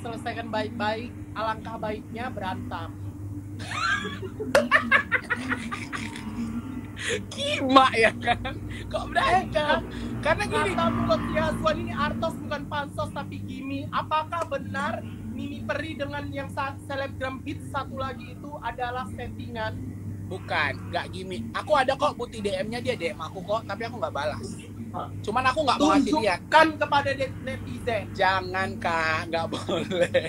diselesaikan baik-baik, alangkah baiknya berantem. Kima ya kan? Kok berantem? Karena gini, Kata mulut Yaswan ini Artos bukan pansos tapi Gimi. Apakah benar Mimi Peri dengan yang selebgram hits satu lagi itu adalah settingan? bukan, nggak gimmick. Aku ada kok bukti DM-nya, dia DM aku kok, tapi aku nggak balas. Cuman aku nggak mau ngasih lihat. Tunjukkan kepada netizen. Jangan Kak, nggak boleh.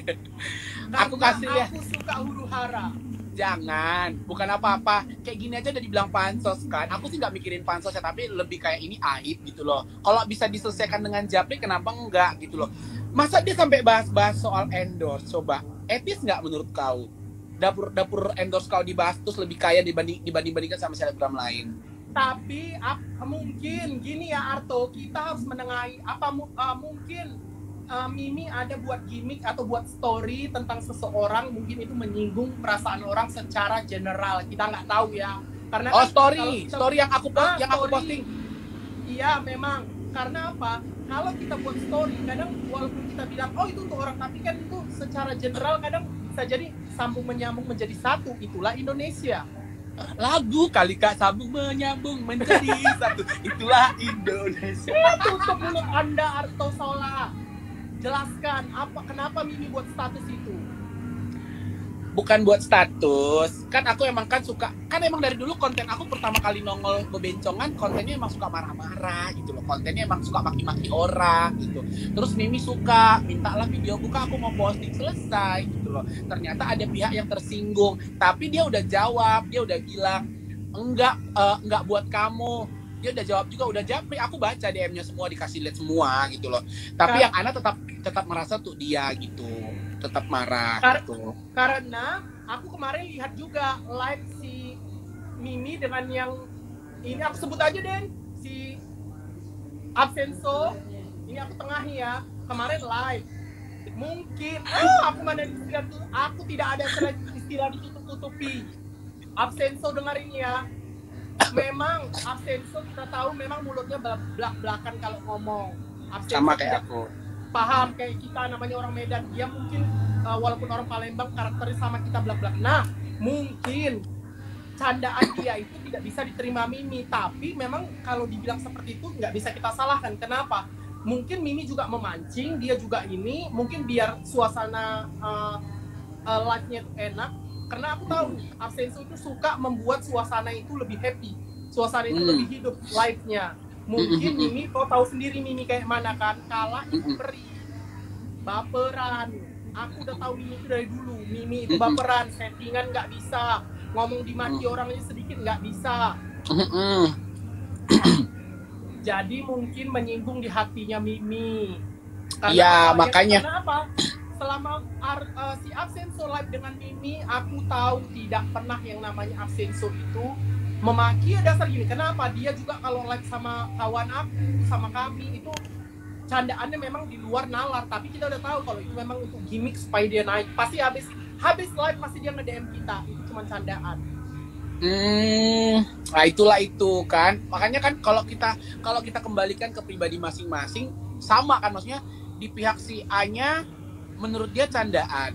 Aku Karena kasih lihat. aku suka huru hara. Jangan, bukan apa-apa. Kayak gini aja udah dibilang pansos kan. Aku sih nggak mikirin pansos ya, tapi lebih kayak ini aib gitu loh. Kalau bisa diselesaikan dengan Japri, kenapa enggak gitu loh. Masa dia sampai bahas-bahas soal endorse, coba. Etis nggak menurut kau? Dapur endorse kau dibahas terus lebih kaya dibandingkan sama selebgram lain. Tapi mungkin gini ya Arto, kita harus menengahi mungkin Mimi ada buat gimmick atau buat story tentang seseorang, mungkin itu menyinggung perasaan orang secara general, kita nggak tahu ya. Karena story yang aku posting. Iya memang, karena apa? Kalau kita buat story, kadang walaupun kita bilang oh itu untuk orang, tapi kan itu secara general kadang bisa jadi sambung menyambung menjadi satu. Itulah Indonesia. Lagu kali Kak, sambung menyambung menjadi satu. Itulah Indonesia. Tutup mulut Anda Arto Sola. Jelaskan kenapa Mimi buat status itu? Bukan buat status, kan aku emang kan suka, kan emang dari dulu konten aku pertama kali nongol bebencongan, kontennya emang suka marah-marah gitu loh, kontennya emang suka maki-maki orang gitu. Terus Mimi suka, mintalah video buka, aku mau posting, selesai gitu loh. Ternyata ada pihak yang tersinggung, tapi dia udah jawab, dia udah bilang enggak buat kamu. Dia udah jawab juga, udah japri, aku baca DM-nya semua, dikasih lihat semua gitu loh. Tapi yang Ana tetap merasa tuh dia gitu, tetap marah gitu. Karena aku kemarin lihat juga live si Mimi dengan yang ini aku sebut aja deh, si Absenso. Ini aku tengahi ya, kemarin live. Mungkin aku mana istilah tuh, aku tidak ada istilah ditutup-tutupi. Absenso dengar ini ya. Memang Absenso kita tahu memang mulutnya belak-belakan kalau ngomong. Absenso sama kayak aku. Paham kayak kita namanya orang Medan, dia mungkin walaupun orang Palembang karakternya sama kita belak-belak. Nah, mungkin candaan dia itu tidak bisa diterima Mimi, tapi memang kalau dibilang seperti itu nggak bisa kita salahkan. Kenapa? Mungkin Mimi juga memancing, dia juga ini, mungkin biar suasana live-nya itu enak. Karena aku tahu Absenso itu suka membuat suasana itu lebih happy, suasana itu lebih hidup live-nya. Mungkin Mimi, kau tahu sendiri Mimi kayak mana kan, kalah itu Peri, baperan. Aku udah tahu Mimi itu dari dulu. Mimi itu baperan, settingan nggak bisa, ngomong dimaki orang aja sedikit nggak bisa. Jadi mungkin menyinggung di hatinya Mimi. Iya, makanya. Karena apa? Selama si Absenso live dengan Mimi, aku tahu tidak pernah yang namanya Absenso itu memaki ya dasar gini. Kenapa? Dia juga kalau live sama kawan aku, sama kami itu candaannya memang di luar nalar, tapi kita udah tahu kalau itu memang untuk gimmick supaya dia naik. Pasti habis live pasti dia nge-DM kita, itu cuma candaan. Nah itulah itu kan. Makanya kan kalau kita kembalikan ke pribadi masing-masing, sama kan, maksudnya di pihak si A-nya menurut dia candaan,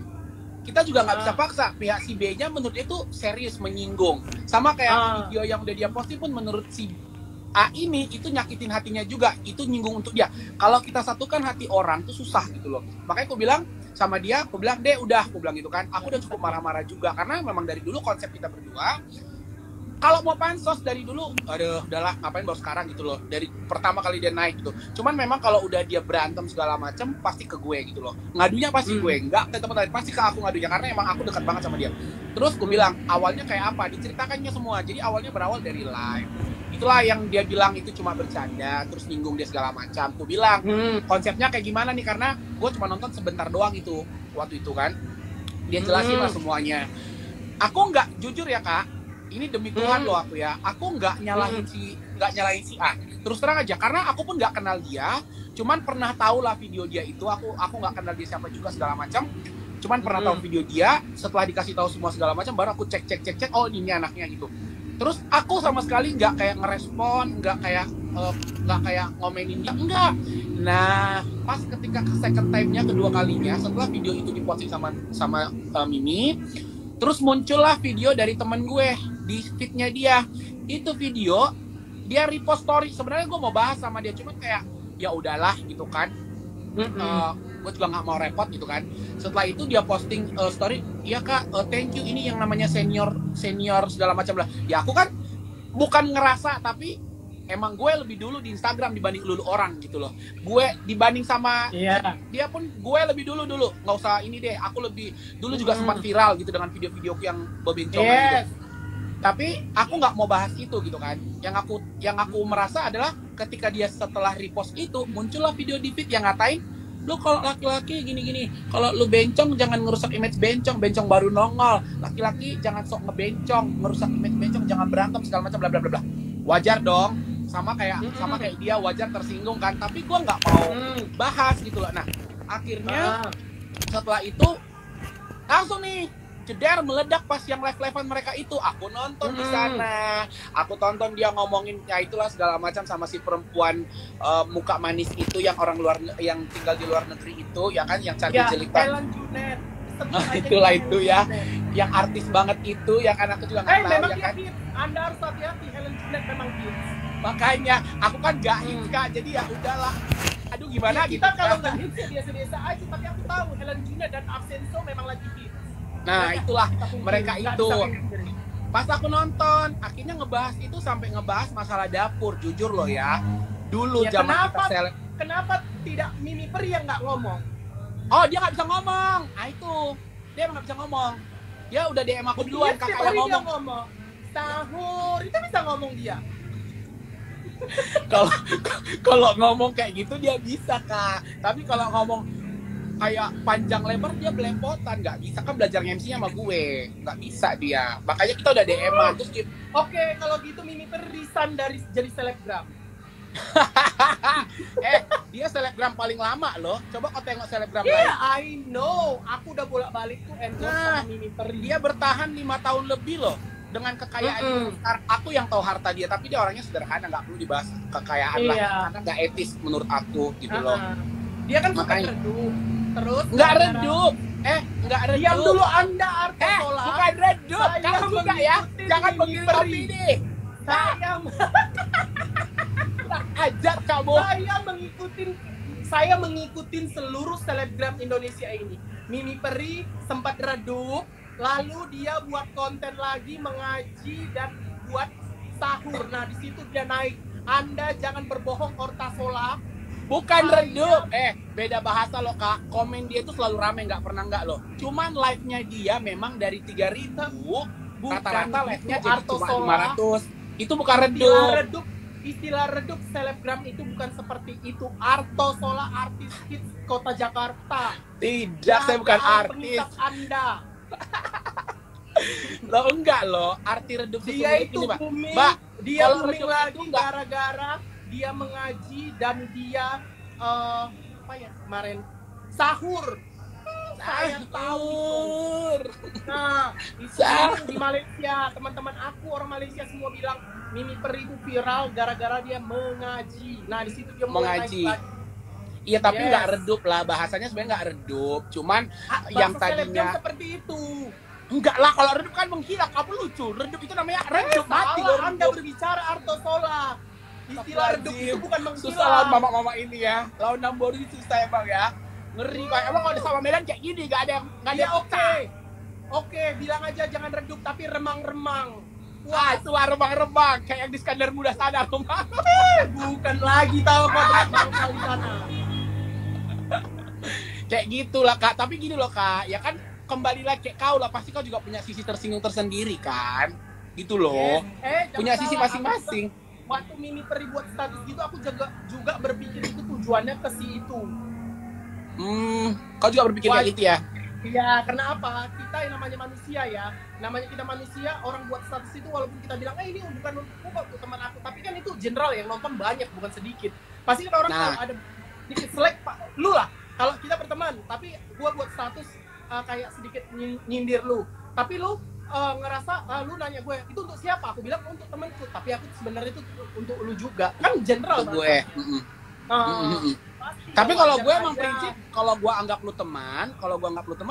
kita juga nggak bisa paksa. Pihak si B-nya menurut dia itu serius menyinggung. Sama kayak video yang udah dia posting pun menurut si A ini itu nyakitin hatinya juga, itu nyinggung untuk dia. Kalau kita satukan hati orang tuh susah gitu loh. Makanya aku bilang sama dia, aku bilang deh udah, aku bilang gitu kan, aku udah cukup marah-marah juga karena memang dari dulu konsep kita berdua kalau mau pansos dari dulu, aduh udahlah ngapain baru sekarang gitu loh, dari pertama kali dia naik gitu. Cuman memang kalau udah dia berantem segala macam pasti ke gue gitu loh, ngadunya pasti gue, nggak ke tempat lain, pasti ke aku ngadunya karena emang aku dekat banget sama dia. Terus gue bilang awalnya kayak apa, diceritakannya semua. Jadi awalnya berawal dari live, itulah yang dia bilang itu cuma bercanda, terus nyinggung dia segala macam. Gue bilang konsepnya kayak gimana nih, karena gue cuma nonton sebentar doang itu waktu itu kan, dia jelasin lah semuanya. Aku nggak, jujur ya Kak, ini demi Tuhan loh aku ya, aku nggak nyalahin si A. Terus terang aja, karena aku pun nggak kenal dia, cuman pernah tahu lah video dia itu. Aku nggak kenal dia siapa juga segala macam, cuman pernah tahu video dia. Setelah dikasih tahu semua segala macam, baru aku cek, oh ini anaknya gitu. Terus aku sama sekali nggak kayak ngerespon, nggak kayak nggak kayak ngomenin dia, enggak. Nah, pas ketika second time-nya, kedua kalinya, setelah video itu diposting sama Mimi, terus muncullah video dari temen gue di feed-nya dia. Itu video dia repost story. Sebenarnya gue mau bahas sama dia, cuma kayak ya udahlah gitu kan. Gue juga nggak mau repot gitu kan. Setelah itu dia posting story, iya kak, thank you, ini yang namanya senior segala macam lah. Ya aku kan bukan ngerasa, tapi emang gue lebih dulu di Instagram dibanding lulu orang gitu loh. Gue dibanding sama dia pun gue lebih dulu, nggak usah ini deh. Aku lebih dulu juga sempat viral gitu dengan video-videoku yang bebencongan gitu. Tapi aku nggak mau bahas itu gitu kan. Yang aku merasa adalah ketika dia setelah repost itu muncullah video di feed yang ngatain, lu kalau laki-laki gini-gini, kalau lu bencong jangan ngerusak image bencong baru nongol, laki-laki jangan sok ngebencong, ngerusak image bencong, jangan berantem segala macam bla bla bla. Wajar dong, sama kayak dia wajar tersinggung kan, tapi gua nggak mau bahas gitu loh. Nah akhirnya setelah itu langsung nih jeder meledak pas yang live-livean mereka itu. Aku nonton di sana, aku tonton dia ngomongin ya itulah segala macam sama si perempuan muka manis itu yang orang luar, yang tinggal di luar negeri itu ya kan, yang cantik jelita. Helen Junet. Itulah itu ya, yang artis banget itu ya kan, aku juga nggak tahu memang ya kan. Anda harus hati-hati, Helen Junet memang hits. Makanya aku kan gak hits kak, jadi ya udahlah. Aduh gimana ya, gitu. Kita kalau nggak hits ya biasa-biasa aja, tapi aku tahu Helen Junet dan Absenso memang lagi hits. Nah itulah mereka itu. Pas aku nonton, akhirnya ngebahas itu sampai ngebahas masalah dapur. Jujur loh ya, dulu ya, zaman kita kenapa tidak Mimi Peri yang nggak ngomong? Oh dia nggak bisa ngomong. Ah itu dia nggak bisa ngomong. Ya udah DM aku duluan, kakak yang ngomong. Sahur itu bisa ngomong dia. Kalau ngomong kayak gitu dia bisa kak. Tapi kalau ngomong kayak panjang lebar dia belepotan, nggak bisa kan, belajar MC-nya sama gue, nggak bisa dia. Makanya kita udah DM-an terus dia. Oke, kalau gitu Mimi resign dari jadi selebgram. Dia selebgram paling lama loh. Coba kau tengok selebgram lain. Yeah, I know. Aku udah bolak-balik tuh endorse sama Mimi Peri. Dia bertahan 5 tahun lebih loh dengan kekayaan. Aku yang tahu harta dia, tapi dia orangnya sederhana, nggak perlu dibahas kekayaan lah, karena nggak etis menurut aku gitu loh. Dia kan suka redup. Terus nggak redup. Nggak redup. Diam dulu Anda, Artosola. Bukan redup. Kamu juga ya. Jangan mengirim opini. Ajar kamu. Saya mengikutin seluruh selebgram Indonesia ini. Mimi Peri sempat redup, lalu dia buat konten lagi mengaji dan buat sahur. Nah di situ dia naik. Anda jangan berbohong, Artosola. Bukan redup, beda bahasa loh kak. Komen dia itu selalu rame, nggak pernah nggak loh. Cuman live-nya dia memang dari 3.000, rata-rata live-nya jadi cuma 500. Itu bukan redup. Istilah redup selebgram itu bukan seperti itu. Artosola artis hits kota Jakarta. Tidak, saya bukan artis. Anda. Lo enggak loh, arti redup dia itu booming. Dia booming lagi gara-gara dia mengaji dan dia kemarin sahur. Saya tahu. Nah, itu di Malaysia, teman-teman aku orang Malaysia semua bilang Mimi Peri itu viral gara-gara dia mengaji. Nah, di situ dia mengaji. Iya, tapi nggak redup lah, bahasanya sebenarnya nggak redup. Cuman yang tadinya seperti itu. Enggak lah, kalau redup kan menghilang. Apa lucu? Redup itu namanya redup mati loh. Anda berbicara Artosola. Istilah redup itu bukan menghilang. Susah lawan mama-mama ini ya. Lawan Nambori susah emang ya. Ngeri kayak emang kalau di sama Medan kayak gini, gak ada Oke, bilang aja jangan redup tapi remang-remang. Wah, itu remang-remang kayak yang di Skandar Muda sana remang. Bukan lagi tahu kok di sana. Kayak gitulah kak. Tapi gini loh kak, ya kan kembali lagi kayak kau lah, pasti kau juga punya sisi tersinggung tersendiri kan, gitu loh. Punya sisi masing-masing. Waktu Mimi Peri buat status gitu, aku juga berpikir itu tujuannya ke si itu. Kau juga berpikir kayak gitu ya? Iya, karena apa? Kita yang namanya manusia ya, namanya kita manusia, orang buat status itu walaupun kita bilang, ini bukan untuk teman aku, tapi kan itu general yang nonton banyak, bukan sedikit. Pasti kan orang kalau ada sedikit selek, lu lah. Kalau kita berteman, tapi gua buat status kayak sedikit nyindir lu, tapi lu ngerasa lu nanya gue itu untuk siapa, aku bilang untuk temanku, tapi aku sebenarnya itu untuk lu juga, kan general Untuk gue. pasti Tapi kalau gue wajar emang aja. prinsip, kalau gue anggap lu teman,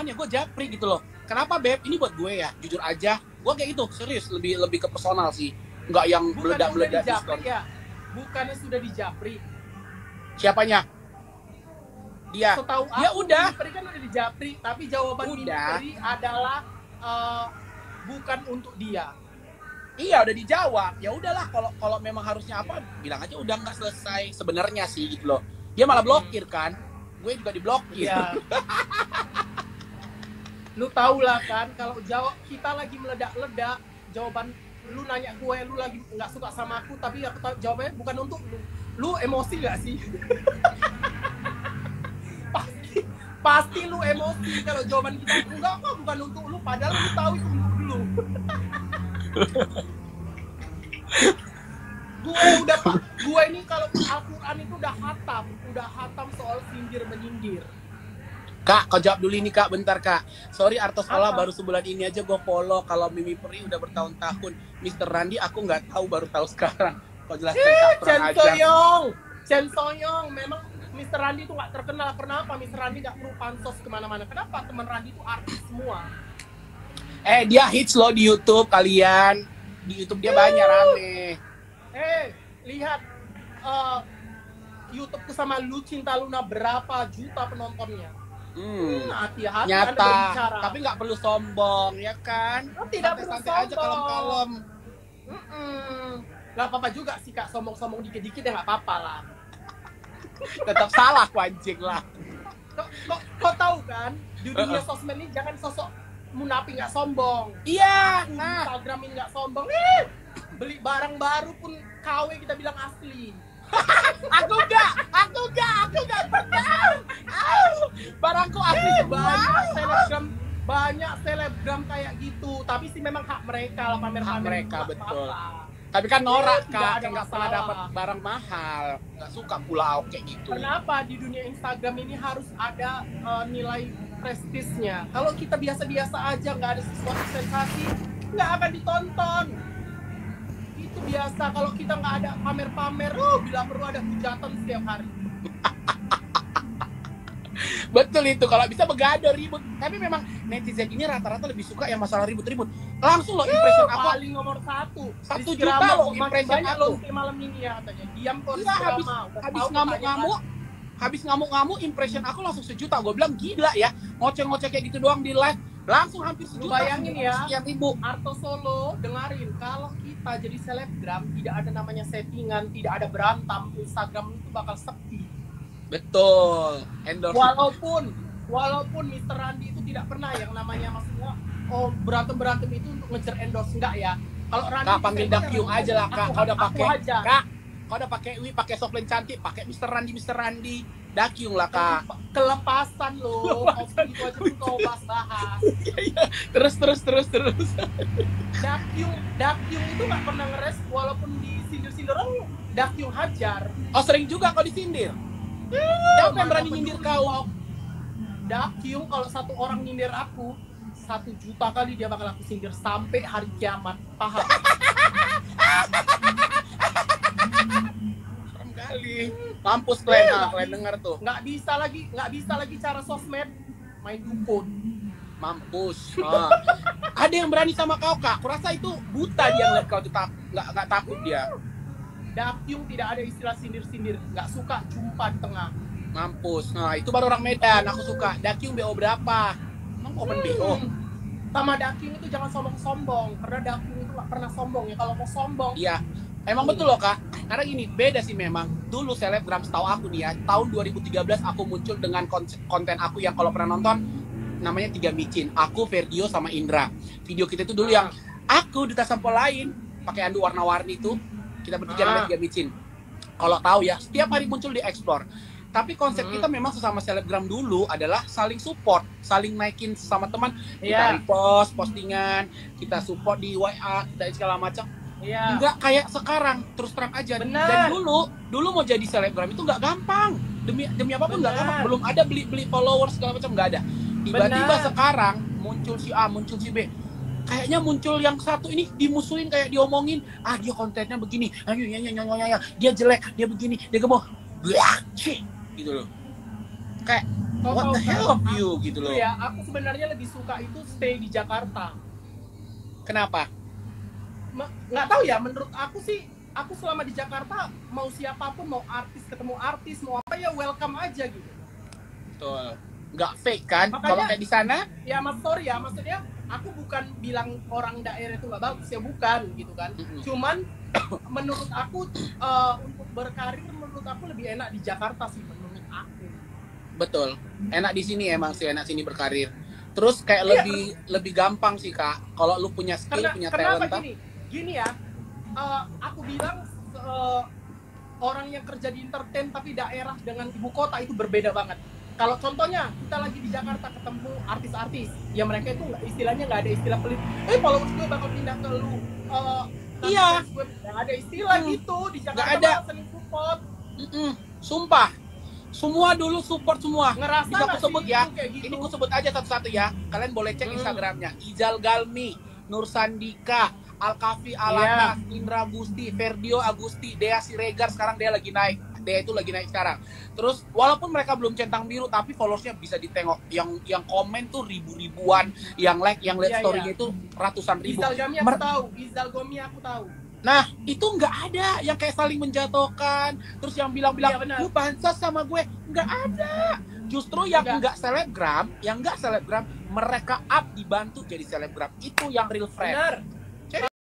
ya gue japri gitu loh. Kenapa beb? Ini buat gue ya, jujur aja. Gue kayak gitu, serius, lebih ke personal sih. Nggak yang Bukannya meledak-meledak udah di dijapri story. ya, bukannya sudah dijapri. Siapanya? Dia. Setahu Ya aku udah. Mimi Peri kan udah dijapri, tapi jawaban Mimi Udah. Peri adalah bukan untuk dia. Iya udah dijawab. Ya udahlah, kalau memang harusnya apa, bilang aja udah nggak selesai sebenarnya sih gitu loh. Dia malah blokir kan. Gue juga diblokir. Iya. Lu tau lah kan, kalau jawab kita lagi meledak-ledak, jawaban lu nanya gue, lu lagi nggak suka sama aku, tapi aku tahu jawabannya bukan untuk lu. Lu emosi gak sih? pasti lu emosi kalau jawaban kita enggak kok, bukan untuk lu, padahal lu tahu itu untuk lu. gue ini kalau Al-Quran itu udah hatam soal sindir menyindir. Kak, kau jawab dulu ini kak, bentar kak. Sorry Artos Olah Apa? baru sebulan ini aja gue follow. Kalau Mimi Peri udah bertahun-tahun. Mr. Randi aku nggak tahu, baru tahu sekarang. Kau jelaskan kak, Chen kurang ajar. Soyong, memang Mr. Randi itu nggak terkenal. Kenapa Mr. Randi nggak perlu pansos kemana-mana? Kenapa teman Randi itu artis semua? Dia hits loh di YouTube kalian. Di YouTube dia banyak rame. Lihat YouTubeku sama Lu Cinta Luna berapa juta penontonnya. Hati-hati Anda Nyata, berbicara. tapi nggak perlu sombong ya kan? Tidak perlu Santai-santai aja, sombong. kalem-kalem. Gak apa-apa juga sih kak, sombong-sombong dikit-dikit ya nggak apa-apa lah. Tetap salah anjing lah. Kok tahu kan, di dunia sosmed ini jangan sosok munafik nggak sombong. Iya, Aku di nah. Instagram ini nggak sombong. Beli barang baru pun KW kita bilang asli. Aku enggak pernah. Barangku asli semua. Banyak selebgram kayak gitu, tapi sih memang hak mereka lah, pamer-pamer. Hak mereka, nggak betul. apa-apa. Tapi kan norak Nggak kak, ada nggak pernah masalah. dapat barang mahal, nggak suka pulau kayak gitu. Kenapa di dunia Instagram ini harus ada nilai prestisnya? Kalau kita biasa-biasa aja, nggak ada sesuatu sensasi, nggak akan ditonton. Itu biasa. Kalau kita nggak ada pamer-pamer, bila perlu ada hujatan setiap hari. Betul itu, kalau bisa begadang ribut. Tapi memang netizen ini rata-rata lebih suka yang masalah ribut-ribut. Langsung loh impression aku. Paling nomor 1. 1 juta loh impression banyak aku. lonte malam ini ya katanya. Diam kok. Iya, habis ngamuk-ngamuk impression aku langsung 1 juta. Gue bilang gila ya, ngoceh-ngoceh kayak gitu doang di live langsung hampir 1 Lu juta. bayangin ya. Sekian ribu. Arto Solo, dengarin, kalau kita jadi selebgram tidak ada namanya settingan, tidak ada berantem, Instagram itu bakal sepi. Betul. Endorse. Walaupun Mr. Randi itu tidak pernah yang namanya, maksudnya berantem itu untuk ngejar endorse, enggak ya. Kalau Randi Kak, panggil Dakyung aja lah kak. Kau udah pakai aja. kak. Kau udah pakai pakai soplen cantik, pakai Mr. Randi. Dakyung lah kak. Kelepasan loh. Itu aja pun kau bahas. Terus. Dakyung itu nggak pernah ngeres, walaupun disindir-sindir orang, Dakyung hajar. Oh sering juga kau disindir. Siapa yang berani nyindir kau? Dakyung kalau satu orang nyindir aku 1 juta kali dia bakal aku sindir sampai hari kiamat. Paham? Serem kali. Mampus kalian, kalian dengar tuh. Nggak bisa lagi cara sosmed main dukun. Mampus. Ada yang berani sama kau kak? Kurasa itu buta dia ngeliat kau tuh, nggak takut dia. Dakyung tidak ada istilah sindir-sindir, nggak suka jumpa di tengah. Mampus. Nah itu baru orang Medan. Aku suka. Dakyung BO berapa? Emang open BO? Sama Dakyung itu jangan sombong-sombong, karena Dakyung itu nggak pernah sombong ya. Kalau mau sombong, Iya. Emang betul loh kak. Karena gini, beda sih memang. Dulu selebgram setahu aku nih ya, tahun 2013 aku muncul dengan konten aku yang kalau pernah nonton namanya 3 micin. Aku, Ferdio sama Indra. Video kita itu dulu yang aku duta sampel lain pakai andu warna-warni itu. Kita bertiga namanya 3 micin. Kalau tahu ya, setiap hari muncul di Explore. Tapi konsep kita memang sesama selebgram dulu adalah saling support, saling naikin sama teman. Kita repost postingan, kita support di WA, dan segala macam. Enggak kayak sekarang, terus terang aja. Benar. Dan dulu mau jadi selebgram itu nggak gampang. Demi apapun nggak gampang. Belum ada beli followers segala macam, nggak ada. Tiba-tiba sekarang muncul si A, muncul si B. kayaknya muncul yang satu ini dimusuhin, kayak diomongin, dia kontennya begini, dia jelek, dia begini, dia gemuk, gitu loh. Kayak what the hell of you gitu loh. Ya, aku sebenarnya lebih suka itu stay di Jakarta. Kenapa? Nggak tahu ya, menurut aku sih, aku selama di Jakarta mau siapapun, mau artis ketemu artis, mau apa ya welcome aja gitu. Betul. Nggak fake kan? Makanya, kalau kayak di sana? Ya sorry ya, maksudnya aku bukan bilang orang daerah itu nggak bagus ya, bukan gitu kan. Cuman menurut aku untuk berkarir menurut aku lebih enak di Jakarta sih menurut aku. Betul. Enak di sini emang sih, enak sini berkarir. Terus kayak lebih gampang sih Kak. Kalau lu punya skill, punya talent. Kenapa gini ya? Aku bilang orang yang kerja di entertain tapi daerah dengan ibu kota itu berbeda banget. Kalau contohnya kita lagi di Jakarta ketemu artis-artis, ya mereka itu istilahnya nggak ada istilah pelit. Followers gue bakal pindah ke lu. Iya. Nggak ada istilah gitu di Jakarta. Nggak ada. Saling support. Sumpah. Semua dulu support semua. Ngerasa bisa aku sebut ya. Gitu? Ini aku sebut aja satu-satu ya. Kalian boleh cek Instagramnya. Izal Galmi, Nur Sandika, Alkafi Alana, Indra Gusti, Ferdio Agusti, Dea Siregar, sekarang dia lagi naik. Dea itu lagi naik sekarang. Terus walaupun mereka belum centang biru, tapi followersnya bisa ditengok. Yang komen tuh ribu-ribuan, yang like, yang lihat story-nya itu ratusan ribu. Izal Gami aku tahu, Izal Gami aku tahu. Nah, itu nggak ada yang kayak saling menjatuhkan, terus yang bilang-bilang, lu bansos sama gue. Nggak ada. Justru yang nggak selebgram, mereka up dibantu jadi selebgram. Itu yang real friend. Benar.